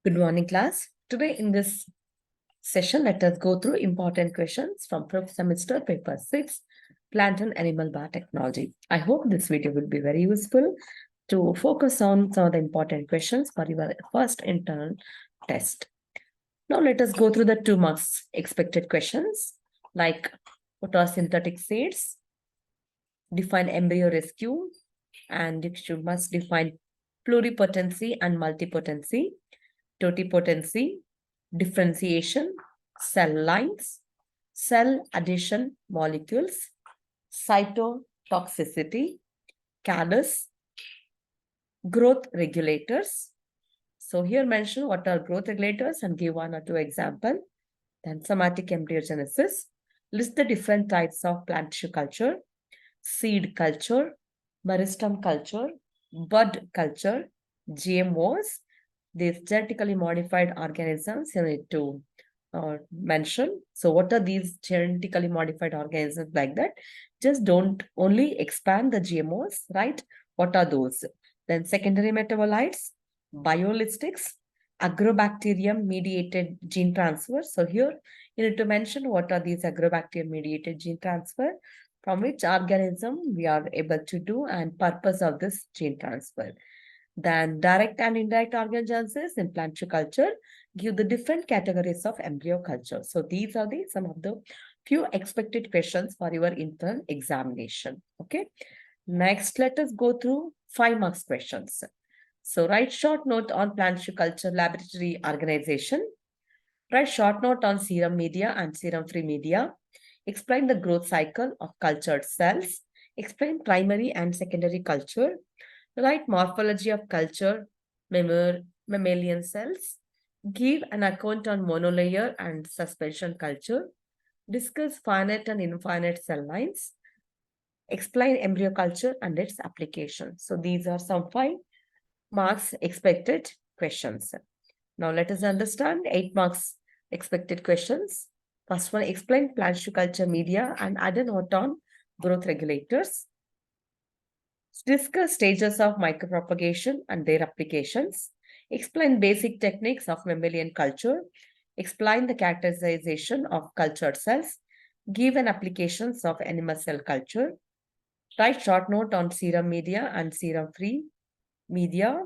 Good morning, class. Today in this session, let us go through important questions from fifth semester paper 6, Plant and Animal Biotechnology. I hope this video will be very useful to focus on some of the important questions for your first internal test. Now let us go through the 2 marks expected questions like what are synthetic seeds, define embryo rescue, and you must define pluripotency and multipotency, totipotency, differentiation, cell lines, cell addition molecules, cytotoxicity, CADUS, growth regulators. So here mention what are growth regulators and give 1 or 2 example. Then somatic embryogenesis, list the different types of plant tissue culture, seed culture, meristem culture, bud culture, GMOs, these genetically modified organisms you need to mention. So what are these genetically modified organisms like that? Just don't only expand the GMOs, right? What are those? Then secondary metabolites, biolistics, agrobacterium mediated gene transfer. So here you need to mention what are these agrobacterium mediated gene transfer, from which organism we are able to do and purpose of this gene transfer. Then direct and indirect organogenesis in plant tissue culture give the different categories of embryo culture. So these are the some of the few expected questions for your internal examination. Okay. Next, let us go through 5 marks questions. So write short note on plant tissue culture laboratory organization. Write short note on serum media and serum-free media. Explain the growth cycle of cultured cells. Explain primary and secondary culture. Write morphology of culture, mammalian cells. Give an account on monolayer and suspension culture. Discuss finite and infinite cell lines. Explain embryo culture and its application. So these are some 5 marks expected questions. Now let us understand 8 marks expected questions. First one, explain plant tissue culture media and add a note on growth regulators. Discuss stages of micropropagation and their applications. Explain basic techniques of mammalian culture. Explain the characterization of cultured cells. Give an applications of animal cell culture. Write short note on serum media and serum-free media.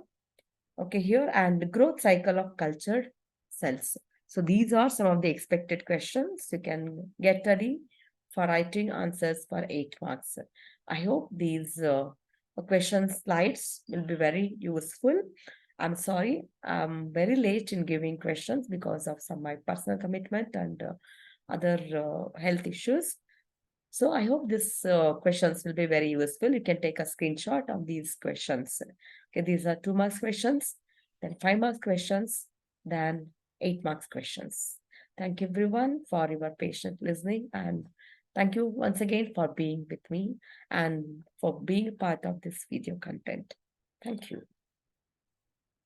Okay, here and growth cycle of cultured cells. So these are some of the expected questions. You can get ready for writing answers for 8 marks. I hope these question slides will be very useful. I'm sorry, I'm very late in giving questions because of some my personal commitment and other health issues. So I hope these questions will be very useful. You can take a screenshot of these questions. Okay, these are 2 marks questions, then 5 marks questions, then 8 marks questions. Thank you everyone for your patient listening, and thank you once again for being with me and for being a part of this video content. Thank you.